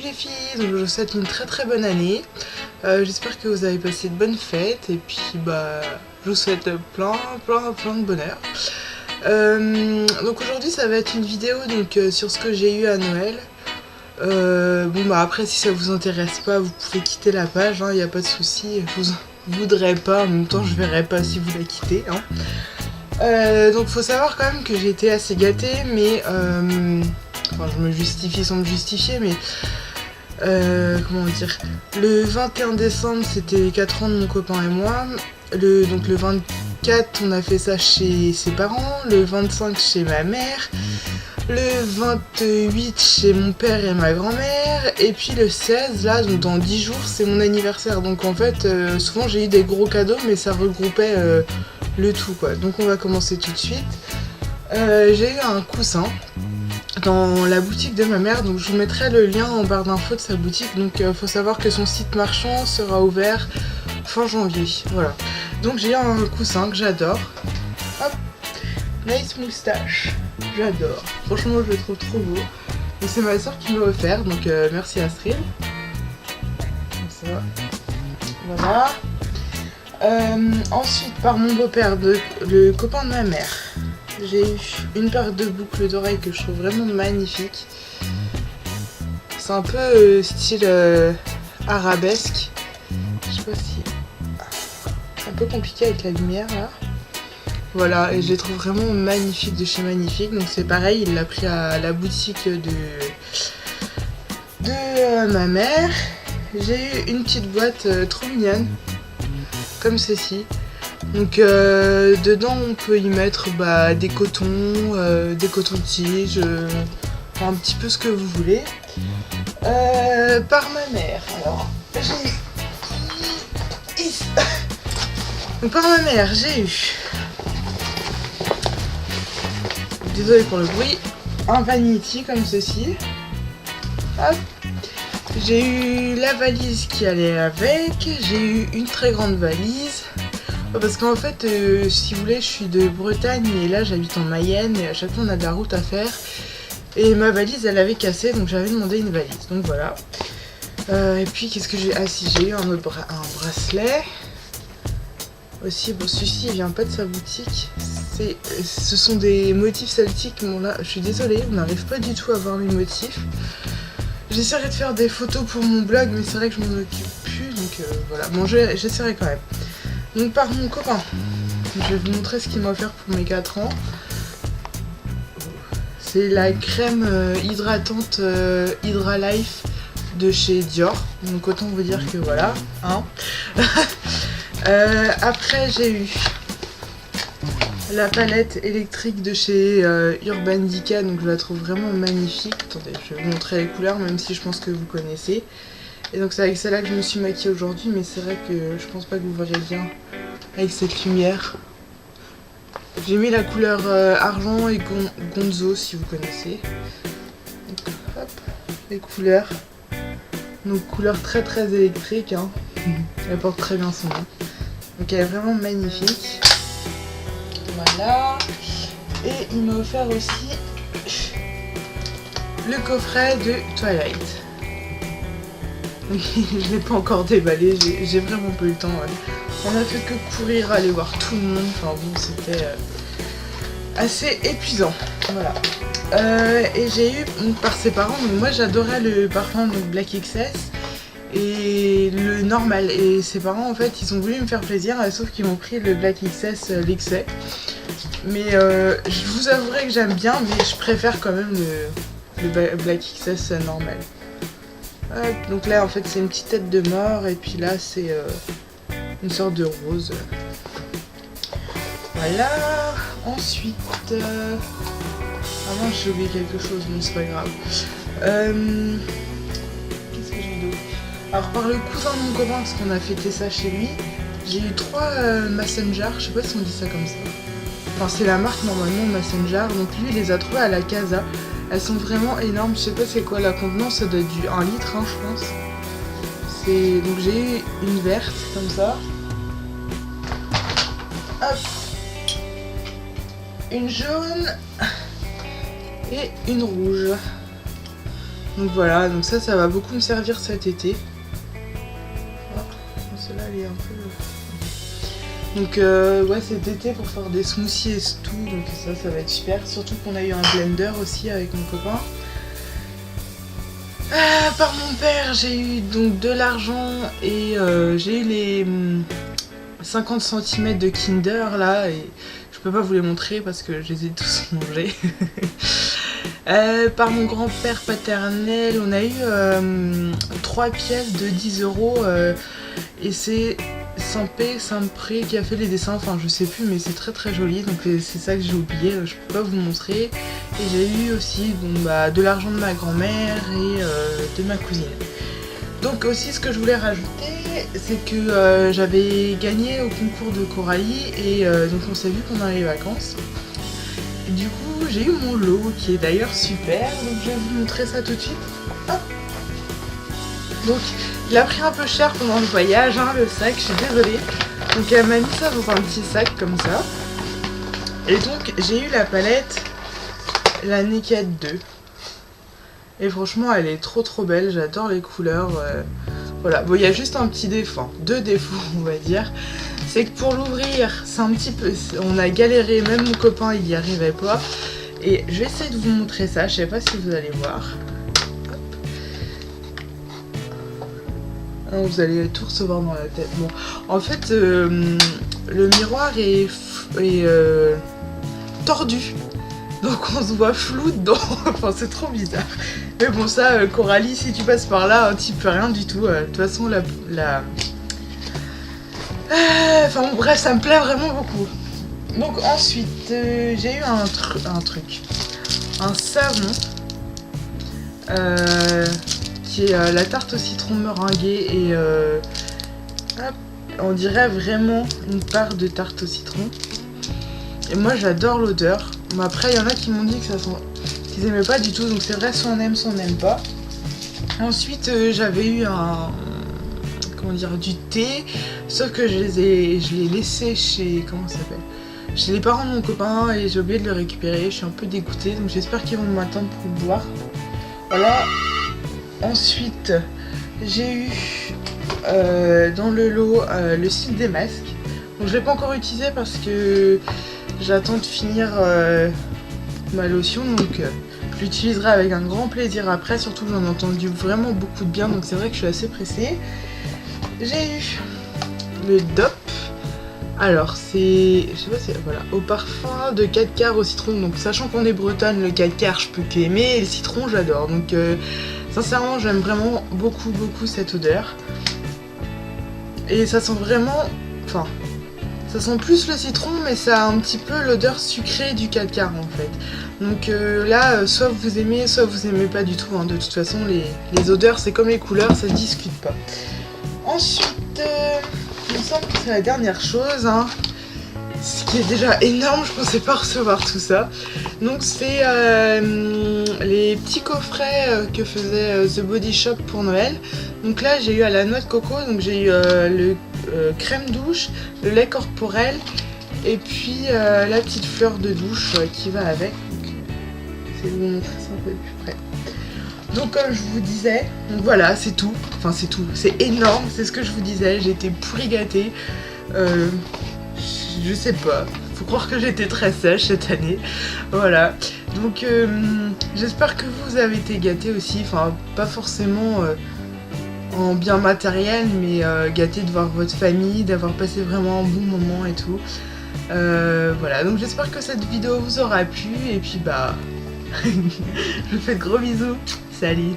les filles, donc je vous souhaite une très bonne année. J'espère que vous avez passé de bonnes fêtes et puis je vous souhaite plein de bonheur. Donc aujourd'hui ça va être une vidéo sur ce que j'ai eu à Noël. Après si ça vous intéresse pas vous pouvez quitter la page, il n'y a pas de souci. Je vous voudrais pas, en même temps je verrai pas si vous la quittez. Donc faut savoir quand même que j'ai été assez gâtée, mais je me justifie sans me justifier, mais comment dire, le 21 décembre c'était les 4 ans de mon copain et moi. Donc le 24 on a fait ça chez ses parents, le 25 chez ma mère, le 28 chez mon père et ma grand-mère, et puis le 16 là, donc dans 10 jours c'est mon anniversaire. Donc en fait souvent j'ai eu des gros cadeaux, mais ça regroupait le tout quoi. Donc on va commencer tout de suite. J'ai eu un coussin dans la boutique de ma mère, donc je vous mettrai le lien en barre d'infos de sa boutique. Donc faut savoir que son site marchand sera ouvert fin janvier, voilà. Donc j'ai eu un coussin que j'adore. Hop, nice moustache, j'adore. Franchement je le trouve trop beau. Et c'est ma soeur qui me l'a offert, donc merci Astrid. Comme ça, voilà. Ensuite par mon beau-père, le copain de ma mère, j'ai eu une paire de boucles d'oreilles que je trouve vraiment magnifique. C'est un peu style arabesque. Je sais pas si... C'est un peu compliqué avec la lumière là. Voilà, et je les trouve vraiment magnifiques de chez Magnifique. Donc c'est pareil, il l'a pris à la boutique de ma mère. J'ai eu une petite boîte trop mignonne, comme ceci. Donc dedans on peut y mettre des cotons, des cotons-tiges, un petit peu ce que vous voulez. Par ma mère, alors donc par ma mère j'ai eu, désolée pour le bruit, un vanity comme ceci. Hop. J'ai eu la valise qui allait avec, j'ai eu une très grande valise. Parce qu'en fait, si vous voulez, je suis de Bretagne et là j'habite en Mayenne et à chaque fois on a de la route à faire. Et ma valise elle avait cassé, donc j'avais demandé une valise, donc voilà. Et puis qu'est-ce que j'ai... Ah si, j'ai eu un bracelet. Aussi, bon celui-ci il vient pas de sa boutique. Ce sont des motifs celtiques, bon là je suis désolée, on n'arrive pas du tout à voir les motifs. J'essaierai de faire des photos pour mon blog, mais c'est vrai que je m'en occupe plus, donc voilà. Bon, j'essaierai quand même. Donc par mon copain, je vais vous montrer ce qu'il m'a offert pour mes 4 ans. C'est la crème hydratante Hydra Life de chez Dior. Donc autant vous dire que voilà. Après j'ai eu la palette électrique de chez Urban Decay, donc je la trouve vraiment magnifique. Attendez, je vais vous montrer les couleurs, même si je pense que vous connaissez. Et donc c'est avec celle-là que je me suis maquillée aujourd'hui, mais c'est vrai que je pense pas que vous verrez bien avec cette lumière. J'ai mis la couleur argent et gonzo si vous connaissez. Donc, hop, les couleurs. Donc couleur très électrique. Elle porte très bien son nom. Donc elle est vraiment magnifique. Voilà. Et il m'a offert aussi le coffret de Twilight. Je l'ai pas encore déballé, j'ai vraiment pas eu le temps. On a fait que courir, aller voir tout le monde. Enfin bon, c'était assez épuisant. Voilà. Et j'ai eu par ses parents, donc moi j'adorais le parfum Black XS et le normal. Et ses parents en fait ils ont voulu me faire plaisir, sauf qu'ils m'ont pris le Black XS l'excès. Mais je vous avouerai que j'aime bien, mais je préfère quand même le Black XS normal. Donc là en fait c'est une petite tête de mort et puis là c'est une sorte de rose. Voilà. Ensuite avant j'ai oublié quelque chose, mais c'est pas grave. Qu'est-ce que j'ai d'autre? Alors par le cousin de mon copain, parce qu'on a fêté ça chez lui, j'ai eu 3 Messenger, je sais pas si on dit ça comme ça. Enfin c'est la marque normalement Messenger, donc lui il les a trouvées à la Casa. Elles sont vraiment énormes, je sais pas c'est quoi la contenance, ça doit être du 1 litre je pense. Donc j'ai eu une verte comme ça. Hop. Une jaune et une rouge. Donc voilà, donc ça va beaucoup me servir cet été. Ah, celle-là elle est un peu... Donc ouais, cet été pour faire des smoothies et tout, donc ça va être super. Surtout qu'on a eu un blender aussi avec mon copain. Par mon père, j'ai eu donc de l'argent et j'ai eu les 50 cm de Kinder là, et je peux pas vous les montrer parce que je les ai tous mangés. Par mon grand-père paternel, on a eu 3 pièces de 10 € et c'est Saint-Pré qui a fait les dessins, enfin je sais plus, mais c'est très joli, donc c'est ça que j'ai oublié, je peux pas vous le montrer. Et j'ai eu aussi de l'argent de ma grand-mère et de ma cousine. Donc aussi ce que je voulais rajouter, c'est que j'avais gagné au concours de Coralie et donc on s'est vu pendant les vacances. Et du coup j'ai eu mon lot qui est d'ailleurs super, donc je vais vous montrer ça tout de suite. Hop. Donc il a pris un peu cher pendant le voyage, hein, le sac, je suis désolée. Donc elle m'a mis ça dans un petit sac comme ça. Et donc j'ai eu la palette, la Naked 2. Et franchement elle est trop belle, j'adore les couleurs. Voilà, bon il y a juste un petit défaut, 2 défauts on va dire. C'est que pour l'ouvrir, c'est un petit peu... On a galéré, même mon copain il y arrivait pas. Et je vais essayer de vous montrer ça, je sais pas si vous allez voir. Non, vous allez tout recevoir dans la tête. Bon, en fait, le miroir est tordu. Donc on se voit flou dedans. Enfin, c'est trop bizarre. Mais bon, ça, Coralie, si tu passes par là, tu peux rien du tout. De toute façon, enfin bon, bref, ça me plaît vraiment beaucoup. Donc ensuite, j'ai eu un truc. Un savon. Qui est la tarte au citron meringuée et hop, on dirait vraiment une part de tarte au citron. Et moi j'adore l'odeur. Mais après il y en a qui m'ont dit que ça sent... qu'ils aimaient pas du tout, donc c'est vrai, soit on aime, soit on n'aime pas. Ensuite j'avais eu du thé, sauf que je l'ai laissé chez... comment ça s'appelle, chez les parents de mon copain et j'ai oublié de le récupérer. Je suis un peu dégoûtée, donc j'espère qu'ils vont m'attendre pour le boire. Voilà. Ensuite, j'ai eu dans le lot le cil des masques. Donc je l'ai pas encore utilisé parce que j'attends de finir ma lotion. Donc je l'utiliserai avec un grand plaisir après. Surtout que j'en ai entendu vraiment beaucoup de bien. Donc c'est vrai que je suis assez pressée. J'ai eu le DOP. Alors c'est, je sais pas, c'est voilà, au parfum de 4 quarts au citron. Donc sachant qu'on est bretonne, le 4 quarts je peux qu'aimer et le citron j'adore. Donc sincèrement j'aime vraiment beaucoup cette odeur. Et ça sent vraiment, enfin ça sent plus le citron, mais ça a un petit peu l'odeur sucrée du 4 quarts en fait. Donc là soit vous aimez, soit vous aimez pas du tout, hein. De toute façon les odeurs c'est comme les couleurs, ça se discute pas. Ensuite il me semble que c'est la dernière chose, hein. Ce qui est déjà énorme, je pensais pas recevoir tout ça. Donc c'est les petits coffrets que faisait The Body Shop pour Noël. Donc là j'ai eu à la noix de coco, donc j'ai eu le crème douche, le lait corporel et puis la petite fleur de douche qui va avec. Je vais vous montrer ça un peu plus près. Donc comme je vous disais, donc voilà, c'est tout. Enfin c'est tout, c'est énorme, c'est ce que je vous disais, j'ai été pourri gâtée. Je sais pas, faut croire que j'étais très sèche cette année. Voilà, donc j'espère que vous avez été gâtés aussi. Enfin pas forcément en bien matériel, mais gâtés de voir votre famille, d'avoir passé vraiment un bon moment et tout. Voilà, donc j'espère que cette vidéo vous aura plu. Et puis bah, je vous fais de gros bisous. Salut.